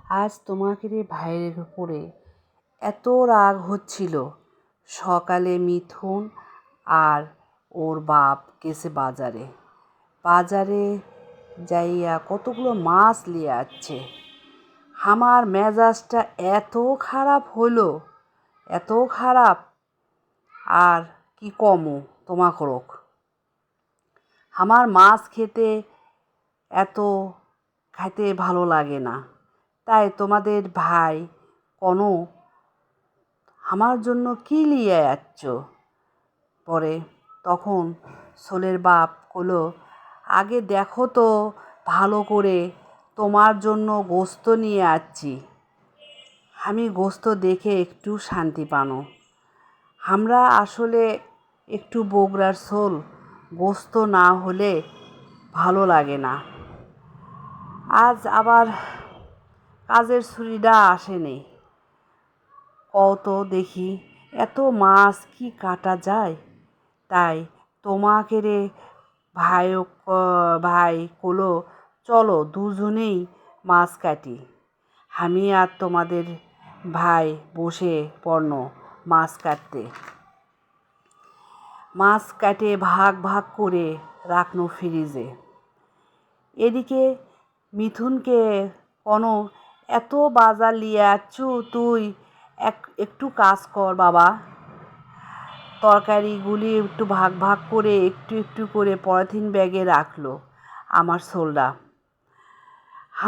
আজ তোমাকে ভাইয়ের উপরে এত রাগ হচ্ছিল। সকালে মিথুন আর ওর বাপ গেছে বাজারে বাজারে যাইয়া কতগুলো মাছ নিয়ে আসছে। আমার মেজাজটা এত খারাপ হলো, এত খারাপ, আর কি কমো তোমাকে। আমার মাছ এত খাইতে ভালো লাগে না, তাই তোমাদের ভাই কোনো আমার জন্য কি লিয়ে যাচ্ছ? পরে তখন ছোলের বাপ কইলো, আগে দেখো তো ভালো করে, তোমার জন্য গোস্ত নিয়ে আসছি। আমি গোস্ত দেখে একটু শান্তি পানো। আমরা আসলে একটু বগুড়ার ছোল, গোস্ত না হলে ভালো লাগে না। আজ আবার কাজের ছুরিটা আসেনি। কত দেখি এত মাছ কি কাটা যায়? তাই তোমাকে ভাই কলো, চলো দুজনেই মাছ কাটি। আমি আর তোমাদের ভাই বসে পড়ল মাছ কাটতে। মাছ কাটে ভাগ ভাগ করে রাখনো ফ্রিজে। এদিকে মিথুনকে কোনো, এত বাজার লিয়ে আসছু তুই, একটু কাজ কর বাবা। তরকারিগুলি একটু ভাগ ভাগ করে একটু একটু করে পলিথিন ব্যাগে রাখলো।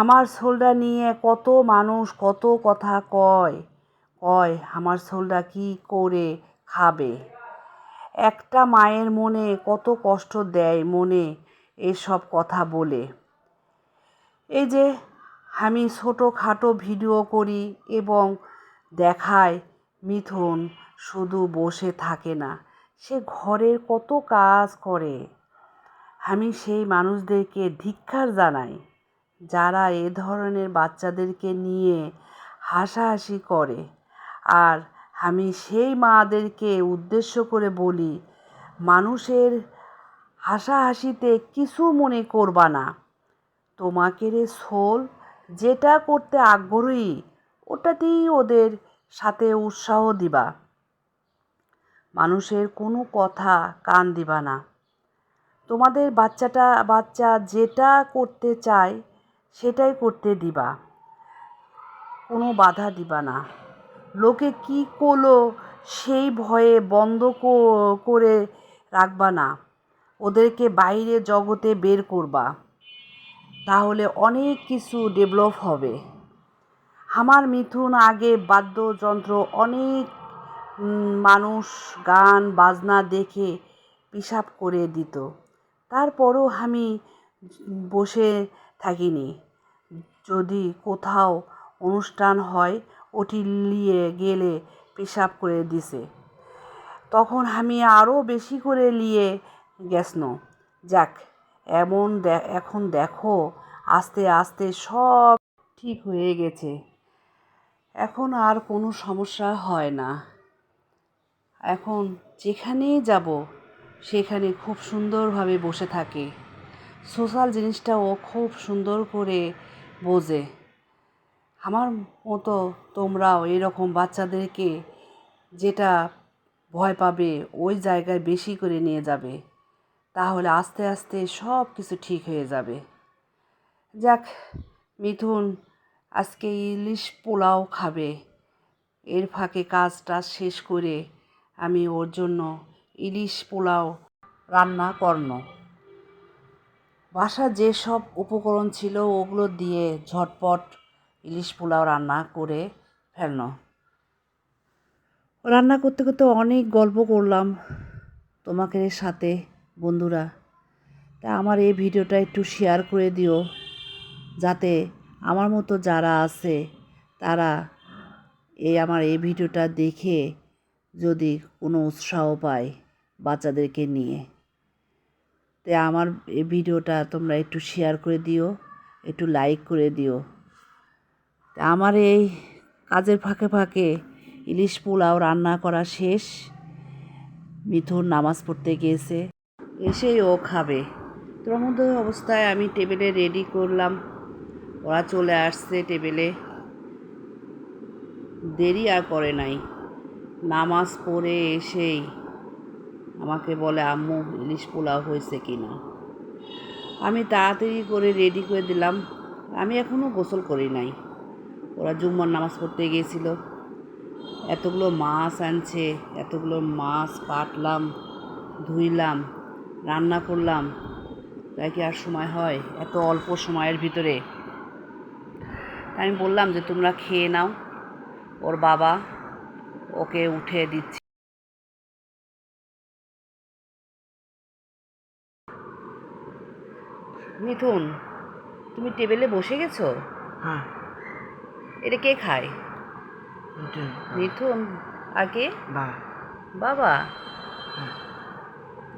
আমার ছোলটা নিয়ে কত মানুষ কত কথা কয়। আমার ছোলটা কি করে খাবে। একটা মায়ের মনে কত কষ্ট দেয় মনে এসব কথা বলে। এই যে আমি ছোটোখাটো ভিডিও করি এবং দেখাই, মিথুন শুধু বসে থাকে না, সে ঘরের কত কাজ করে। আমি সেই মানুষদেরকে ধিক্কার জানাই যারা এ ধরনের বাচ্চাদেরকে নিয়ে হাসাহাসি করে। আর আমি সেই মাদেরকে উদ্দেশ্য করে বলি, মানুষের হাসাহাসিতে কিছু মনে করবা না। তোমাকে ছোল যেটা করতে আগ্রহী ওটাতেই ওদের সাথে উৎসাহ দিবা। মানুষের কোনো কথা কান দিবা না। তোমাদের বাচ্চা যেটা করতে চায় সেটাই করতে দিবা, কোনো বাধা দিবা না। লোকে কি করলো সেই ভয়ে বন্ধ করে রাখবা না। ওদেরকে বাইরে জগতে বের করবা, তাহলে অনেক কিছু ডেভেলপ হবে। আমার মিথুন আগে বাদ্যযন্ত্র অনেক মানুষ গান বাজনা দেখে পেশাব করে দিত, তারপরও আমি বসে থাকিনি। যদি কোথাও অনুষ্ঠান হয় ওটি নিয়ে গেলে পেশাব করে দিছে, তখন আমি আরও বেশি করে নিয়ে গেছন। যাক, এখন দেখো আস্তে আস্তে সব ঠিক হয়ে গেছে। এখন আর কোনো সমস্যা হয় না। এখন যেখানেই যাব সেখানে খুব সুন্দরভাবে বসে থাকে। সোশ্যাল জিনিসটা ও খুব সুন্দর করে বোঝে। আমার মতো তোমরাও এরকম বাচ্চাদেরকে যেটা ভয় পাবে ওই জায়গায় বেশি করে নিয়ে যাবে, তাহলে আস্তে আস্তে সব কিছু ঠিক হয়ে যাবে। যাক, মিথুন আজকে ইলিশ পোলাও খাবে। এর ফাঁকে কাজটা শেষ করে আমি ওর জন্য ইলিশ পোলাও রান্না করব। বাসায় যেসব উপকরণ ছিল ওগুলো দিয়ে ঝটপট ইলিশ পোলাও রান্না করে ফেলল। রান্না করতে করতে অনেক গল্প করলাম তোমাদের সাথে বন্ধুরা। তা আমার এই ভিডিওটা একটু শেয়ার করে দিও, যাতে আমার মতো যারা আছে তারা আমার এই ভিডিওটা দেখে যদি কোনো উৎসাহ পায় বাচ্চাদেরকে নিয়ে। তাই আমার এই ভিডিওটা তোমরা একটু শেয়ার করে দিও, একটু লাইক করে দিও। তা আমার এই কাজের ফাঁকে ফাঁকে ইলিশ পোলাও রান্না করা শেষ। মিথুন নামাজ পড়তে গিয়েছে, এসেই ও খাবে। তোর মধ্যে অবস্থায় আমি টেবিলে রেডি করলাম, ওরা চলে আসছে টেবিলে। দেরি আর করে নাই, নামাজ পড়ে এসেই আমাকে বলে আম্মু ইলিশ পোলাও হয়েছে কি না। আমি তাড়াতাড়ি করে রেডি করে দিলাম। আমি এখনও গোসল করি নাই। ওরা জুম্মার নামাজ পড়তে গিয়েছিল। এতগুলো মাছ আনছে, এতগুলো মাছ কাটলাম, ধুইলাম, রান্না করলাম, তাই কি আর সময় হয় এত অল্প সময়ের ভিতরে? আমি বললাম যে তোমরা খেয়ে নাও, ওর বাবা ওকে উঠে দিচ্ছে। মিথুন, তুমি টেবিলে বসে গেছো? হ্যাঁ, এটা কে খায়? এটা মিথুন আর কে? বা বাবা। হ্যাঁ।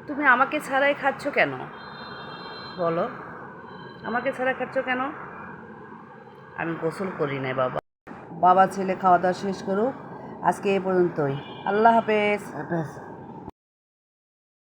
তুমি আমাকে ছাড়াই খাচ্ছ কেন বলো? আমাকে ছাড়া খাচ্ছ কেন? আমি গোসল করি নাই বাবা। বাবা ছেলে খাওয়া দাওয়া শেষ করুক, আজকে এ পর্যন্তই। আল্লাহ হাফেজ।